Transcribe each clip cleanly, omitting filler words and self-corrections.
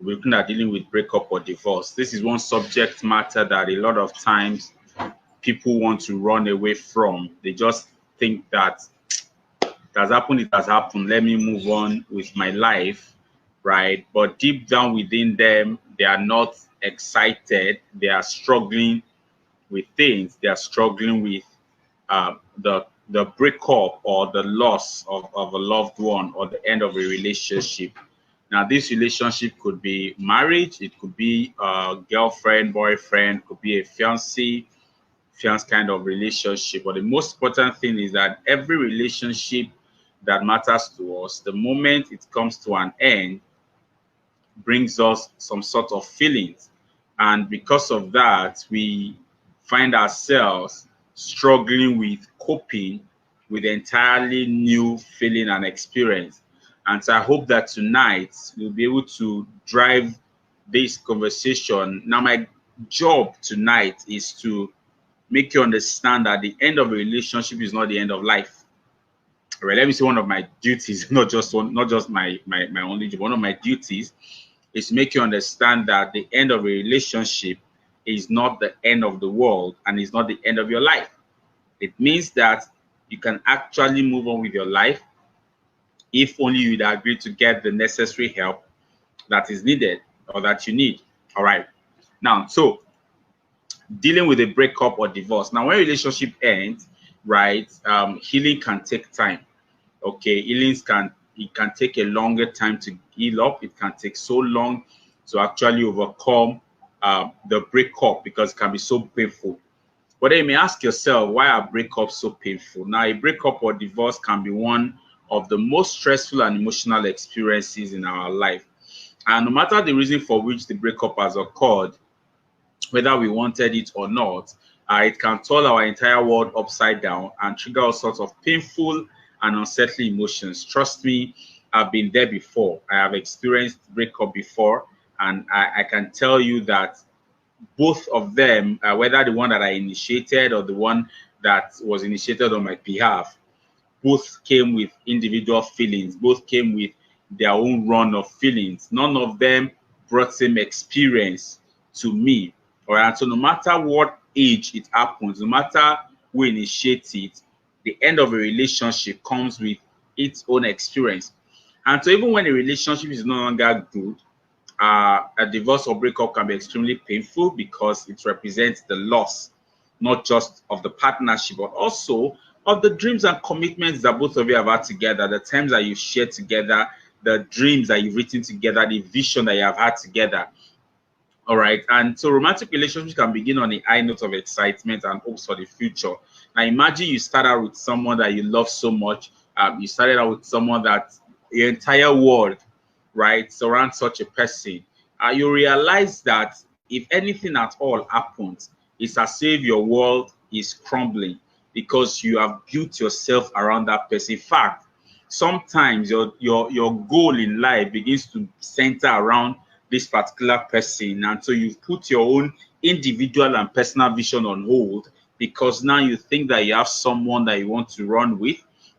We're looking at dealing with breakup or divorce. This is one subject matter that a lot of times people want to run away from. They just think that it has happened, it has happened. Let me move on with my life, right? But deep down within them, they are not excited. They are struggling with things. They are struggling with the breakup or the loss of a loved one or the end of a relationship. Now, this relationship could be marriage, it could be a girlfriend, boyfriend, could be a fiance kind of relationship. But the most important thing is that every relationship that matters to us, the moment it comes to an end, brings us some sort of feelings. And because of that, we find ourselves struggling with coping with entirely new feeling and experience. And so I hope that tonight we'll be able to drive this conversation. Now, my job tonight is to make you understand that the end of a relationship is not the end of life. All right, let me say one of my duties, not just my only job. One of my duties is to make you understand that the end of a relationship is not the end of the world and is not the end of your life. It means that you can actually move on with your life if only you'd agree to get the necessary help that is needed or that you need. All right. Now, so dealing with a breakup or divorce. Now, when relationship ends, right, healing can take time. Okay, it can take a longer time to heal up. It can take so long to actually overcome the breakup because it can be so painful. But then you may ask yourself, why are breakups so painful? Now, a breakup or divorce can be one of the most stressful and emotional experiences in our life. And no matter the reason for which the breakup has occurred, whether we wanted it or not, it can turn our entire world upside down and trigger all sorts of painful and unsettling emotions. Trust me, I've been there before. I have experienced breakup before, and I can tell you that both of them, whether the one that I initiated or the one that was initiated on my behalf, both came with individual feelings, both came with their own run of feelings. None of them brought same experience to me. All right. So no matter what age it happens, no matter who initiates it, the end of a relationship comes with its own experience. And so even when a relationship is no longer good, a divorce or breakup can be extremely painful because it represents the loss, not just of the partnership, but also of the dreams and commitments that both of you have had together, the times that you've shared together, the dreams that you've written together, the vision that you have had together. All right. And so romantic relationships can begin on a high note of excitement and hopes for the future. Now, imagine you start out with someone that you love so much. You started out with someone that your entire world, right, surrounds such a person. You realize that if anything at all happens, it's as if your world is crumbling because you have built yourself around that person. In fact, sometimes your goal in life begins to center around this particular person, and so you put your own individual and personal vision on hold because now you think that you have someone that you want to run with.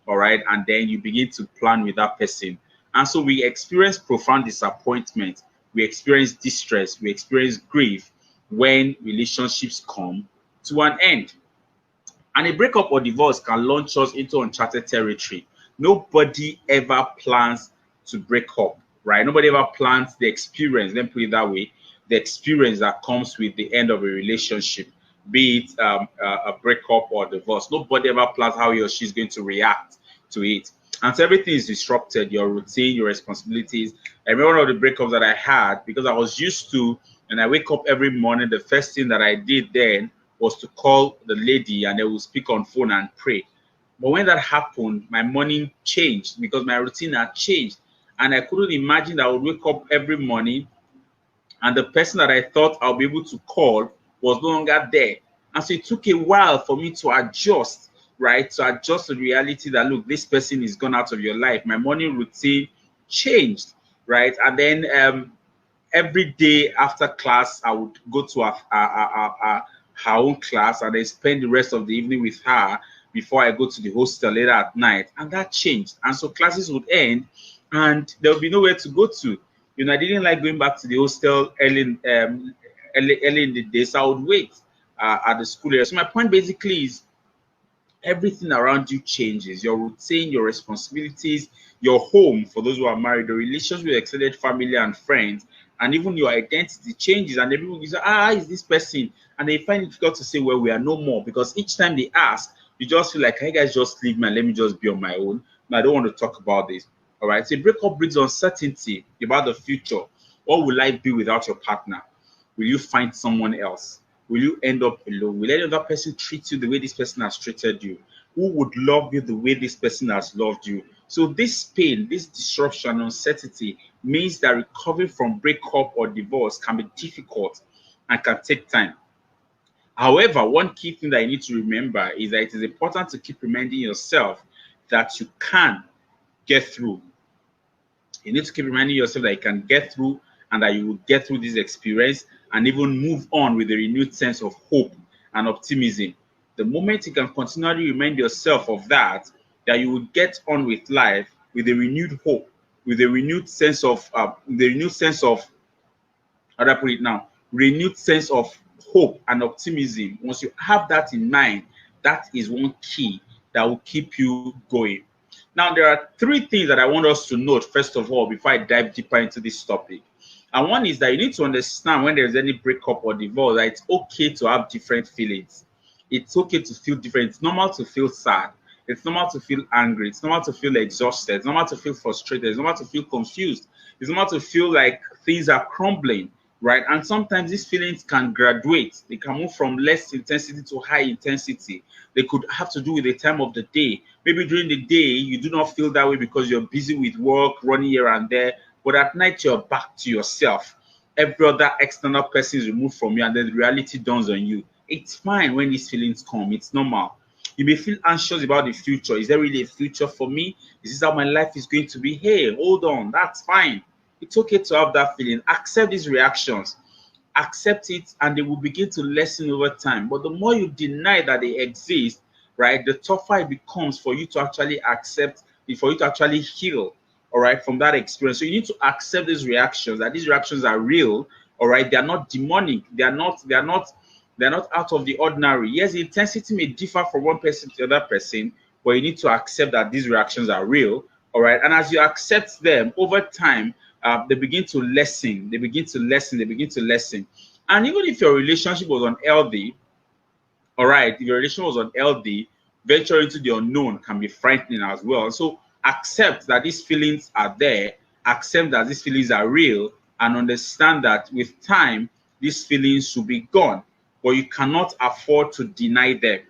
All right, and then you begin to plan with that person, and so we experience profound disappointment, we experience distress, we experience grief when relationships come to an end. And a breakup or divorce can launch us into uncharted territory. Nobody ever plans to break up, right? Nobody ever plans the experience, let me put it that way, the experience that comes with the end of a relationship, be it a breakup or divorce. Nobody ever plans how he or she is going to react to it. And so everything is disrupted, your routine, your responsibilities. I remember one of the breakups that I had because I was used to, and I wake up every morning, the first thing that I did then was to call the lady and they would speak on phone and pray. But when that happened, my morning changed because my routine had changed. And I couldn't imagine that I would wake up every morning and the person that I thought I'll be able to call was no longer there. And so it took a while for me to adjust, right? To adjust to the reality that, look, this person is gone out of your life. My morning routine changed, right? And then every day after class, I would go to her own class and then spend the rest of the evening with her before I go to the hostel later at night. And that changed. And so classes would end and there would be nowhere to go to. You know, I didn't like going back to the hostel early in the day, so I would wait at the school area. So my point basically is everything around you changes. Your routine, your responsibilities, your home for those who are married, the relations with extended family and friends, and even your identity changes. And everyone will say, is this person? And they find it difficult to say, well, we are no more, because each time they ask, you just feel like, hey guys, just leave me and let me just be on my own. No, I don't want to talk about this. All right. So breakup brings uncertainty about the future. What will life be without your partner? Will you find someone else? Will you end up alone? Will any other person treat you the way this person has treated you? Who would love you the way this person has loved you? So this pain, this disruption, uncertainty means that recovering from breakup or divorce can be difficult and can take time. However, one key thing that you need to remember is that it is important to keep reminding yourself that you can get through. You need to keep reminding yourself that you can get through and that you will get through this experience and even move on with a renewed sense of hope and optimism. The moment you can continually remind yourself of that, that you will get on with life with a renewed hope, with a renewed sense of, how do I put it now? Renewed sense of hope and optimism. Once you have that in mind, that is one key that will keep you going. Now, there are three things that I want us to note, first of all, before I dive deeper into this topic. And one is that you need to understand when there's any breakup or divorce, that it's okay to have different feelings. It's okay to feel different. It's normal to feel sad. It's normal to feel angry. It's normal to feel exhausted. It's normal to feel frustrated. It's normal to feel confused. It's normal to feel like things are crumbling, right? And sometimes these feelings can graduate. They can move from less intensity to high intensity. They could have to do with the time of the day. Maybe during the day, you do not feel that way because you're busy with work, running here and there. But at night, you're back to yourself. Every other external person is removed from you, and then the reality dawns on you. It's fine when these feelings come. It's normal. You may feel anxious about the future. Is there really a future for me? Is this how my life is going to be? Hey, hold on. That's fine. It's okay to have that feeling. Accept these reactions. Accept it, and they will begin to lessen over time. But the more you deny that they exist, right, the tougher it becomes for you to actually accept, for you to actually heal, all right, from that experience. So you need to accept these reactions, that these reactions are real, all right. They are not demonic. They're not out of the ordinary. Yes, the intensity may differ from one person to the other person, but you need to accept that these reactions are real, all right. And as you accept them over time, they begin to lessen. They begin to lessen. They begin to lessen. And even if your relationship was unhealthy, all right, if your relationship was unhealthy, venturing into the unknown can be frightening as well. So accept that these feelings are there, accept that these feelings are real, and understand that with time, these feelings should be gone. But you cannot afford to deny them.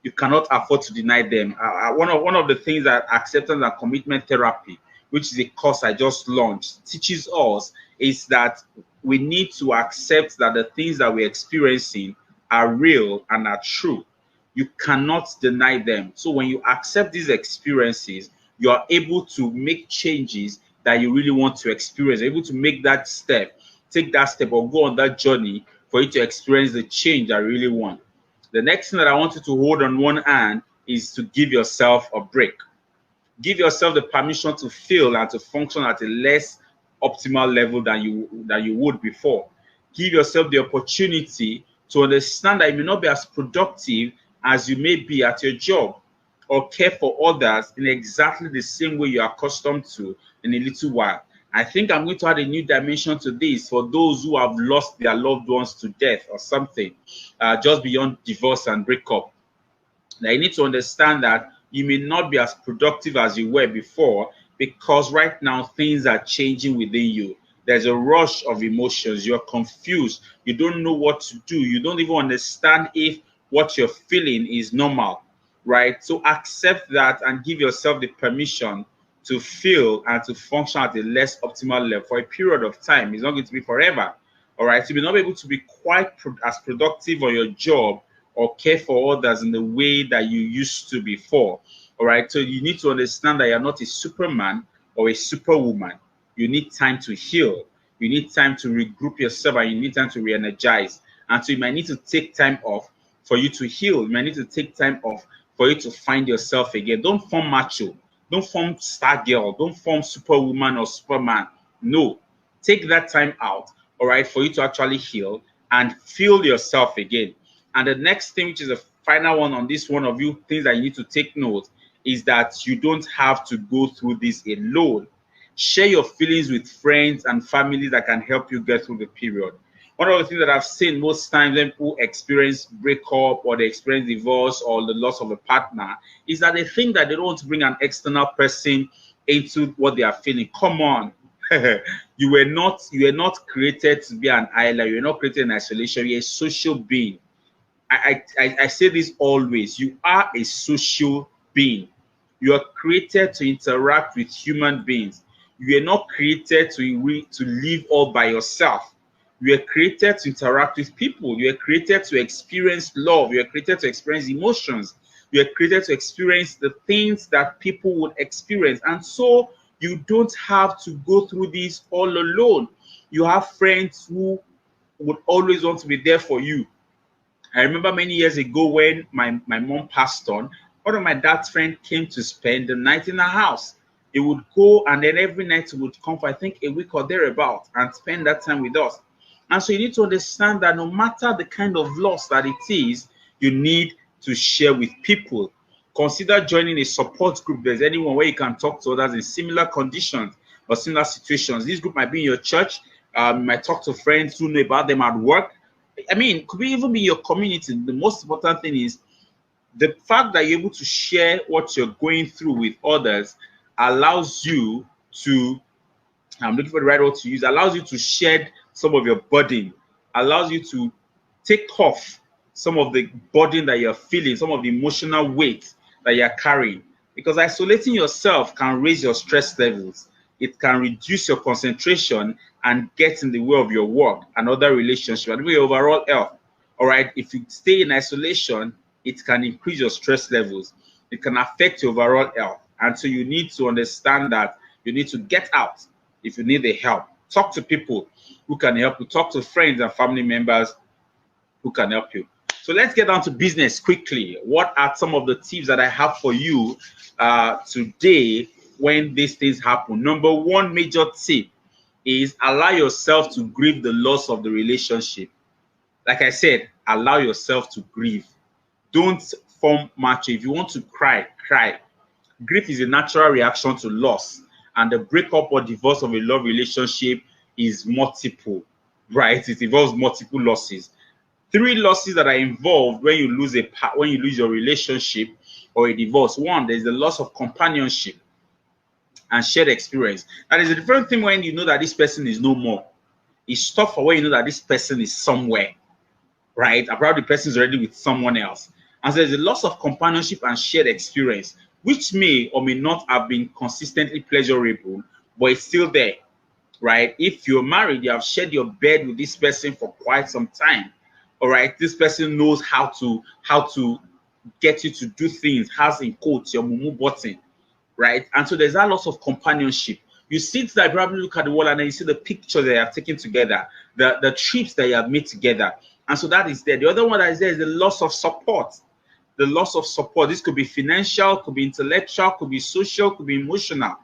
You cannot afford to deny them. One of the things that acceptance and commitment therapy, which is a course I just launched, teaches us is that we need to accept that the things that we're experiencing are real and are true. You cannot deny them. So when you accept these experiences, you are able to make changes that you really want to experience. You're able to make that step, take that step, or go on that journey for you to experience the change I really want. The next thing that I want you to hold on one hand is to give yourself a break. Give yourself the permission to feel and to function at a less optimal level than you would before. Give yourself the opportunity to understand that you may not be as productive as you may be at your job, or care for others in exactly the same way you are accustomed to in a little while. I think I'm going to add a new dimension to this for those who have lost their loved ones to death or something, just beyond divorce and breakup. Now, you need to understand that you may not be as productive as you were before, because right now things are changing within you. There's a rush of emotions. You're confused. You don't know what to do. You don't even understand if what you're feeling is normal, right? So accept that and give yourself the permission to feel and to function at a less optimal level for a period of time. It's not going to be forever. All right. So you may not be able to be quite as productive on your job or care for others in the way that you used to before. All right. So you need to understand that you're not a superman or a superwoman. You need time to heal. You need time to regroup yourself, and you need time to re-energize. And so you might need to take time off for you to heal. You might need to take time off for you to find yourself again. Don't form macho. Don't form star girl. Don't form superwoman or superman. No. Take that time out, all right, for you to actually heal and feel yourself again. And the next thing, which is the final one on this one of you, things that you need to take note, is that you don't have to go through this alone. Share your feelings with friends and family that can help you get through the period. One of the things that I've seen most times when people experience breakup or they experience divorce or the loss of a partner is that they think that they don't want to bring an external person into what they are feeling. Come on. You were not created to be an island. You were not created in isolation. You're a social being. I say this always. You are a social being. You are created to interact with human beings. You are not created to live all by yourself. You are created to interact with people. You are created to experience love. You are created to experience emotions. You are created to experience the things that people would experience. And so you don't have to go through this all alone. You have friends who would always want to be there for you. I remember many years ago when my mom passed on, one of my dad's friends came to spend the night in our house. He would go, and then every night he would come for, I think, a week or thereabout and spend that time with us. And so you need to understand that no matter the kind of loss that it is, you need to share with people. Consider joining a support group. There's anyone where you can talk to others in similar conditions or similar situations. This group might be in your church. You might talk to friends who know about them at work. I mean, could even be your community. The most important thing is the fact that you're able to share what you're going through with others allows you to, I'm looking for the right word to use, allows you to shed some of your burden, allows you to take off some of the burden that you're feeling, some of the emotional weight that you're carrying. Because isolating yourself can raise your stress levels. It can reduce your concentration and get in the way of your work and other relationships and your overall health. All right. If you stay in isolation, it can increase your stress levels. It can affect your overall health. And so you need to understand that you need to get out if you need the help. Talk to people who can help you. Talk to friends and family members who can help you. So let's get down to business quickly. What are some of the tips that I have for you today when these things happen? Number one major tip is allow yourself to grieve the loss of the relationship. Like I said, allow yourself to grieve. Don't form macho. If you want to cry, cry. Grief is a natural reaction to loss, and the breakup or divorce of a love relationship is multiple, right? It involves multiple losses. Three losses that are involved when you lose your relationship or a divorce. One, there's the loss of companionship and shared experience. That is a different thing when you know that this person is no more. It's tough for when you know that this person is somewhere, right? Probably the person is already with someone else. And so there's a loss of companionship and shared experience, which may or may not have been consistently pleasurable, but it's still there, right? If you're married, you have shared your bed with this person for quite some time. All right, this person knows how to get you to do things, has in quotes your mumu button, right? And so there's that loss of companionship. You sit there, probably look at the wall, and then you see the pictures that you have taken together, the trips that you have made together. And so that is there. The other one that is there is the loss of support. The loss of support. This could be financial, could be intellectual, could be social, could be emotional.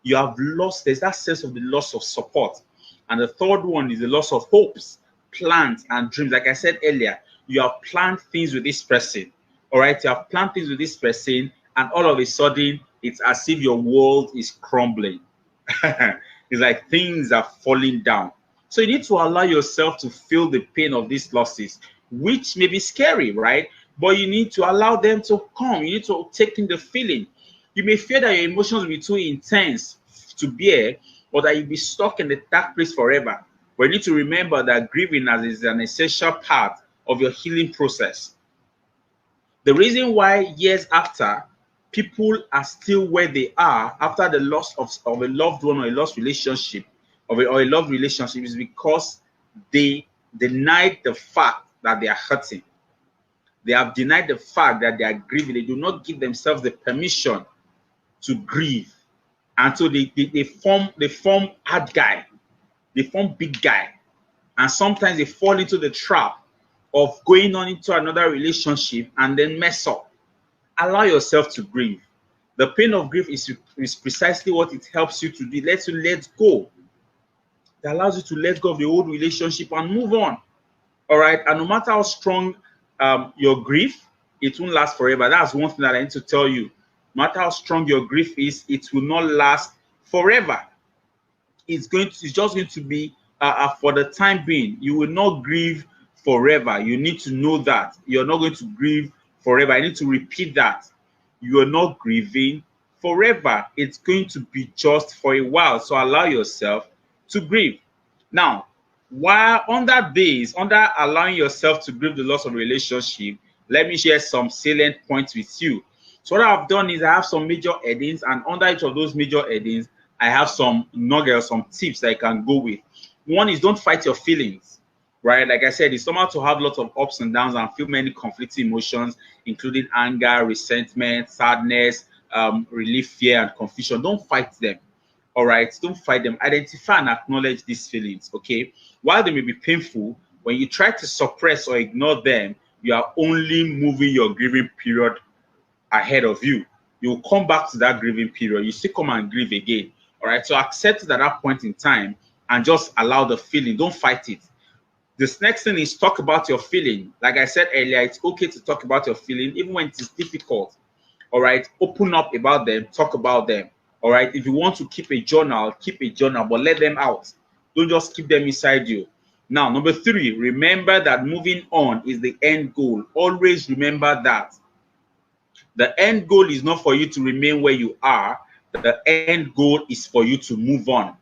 You have lost, there's that sense of the loss of support. And the third one is the loss of hopes, plans, and dreams. Like I said earlier, you have planned things with this person. All right, you have planned things with this person, and all of a sudden, it's as if your world is crumbling. It's like things are falling down. So you need to allow yourself to feel the pain of these losses, which may be scary, right? But you need to allow them to come. You need to take in the feeling. You may fear that your emotions will be too intense to bear, or that you'll be stuck in the dark place forever. But you need to remember that grieving is an essential part of your healing process. The reason why years after, people are still where they are after the loss of a loved one or a lost relationship or a loved relationship is because they denied the fact that they are hurting. They have denied the fact that they are grieving. They do not give themselves the permission to grieve. And so they form hard guy. They form big guy. And sometimes they fall into the trap of going on into another relationship and then mess up. Allow yourself to grieve. The pain of grief is precisely what it helps you to do. It lets you let go. that allows you to let go of the old relationship and move on. All right. And no matter how strong your grief, it won't last forever. That's one thing that I need to tell you. No matter how strong your grief is, it will not last forever. It's just going to be for the time being. You will not grieve forever. You need to know that you're not going to grieve forever. I need to repeat that. You are not grieving forever. It's going to be just for a while. So allow yourself to grieve. Now, while under allowing yourself to grieve the loss of a relationship, let me share some salient points with you. So what I've done is I have some major headings, and under each of those major headings, I have some nuggets, some tips that I can go with. One is don't fight your feelings, right? Like I said, it's normal to have lots of ups and downs and feel many conflicting emotions, including anger, resentment, sadness, relief, fear, and confusion. Don't fight them. All right, don't fight them. Identify and acknowledge these feelings. Okay, while they may be painful, when you try to suppress or ignore them, you are only moving your grieving period ahead of you. You'll come back to that grieving period. You still come and grieve again. All right, so accept it at that point in time and just allow the feeling. Don't fight it. This next thing is talk about your feeling. Like I said earlier, it's okay to talk about your feeling even when it is difficult. All right, open up about them, talk about them. All right, if you want to keep a journal, but let them out. Don't just keep them inside you. Now, number 3, remember that moving on is the end goal. Always remember that. The end goal is not for you to remain where you are. The end goal is for you to move on.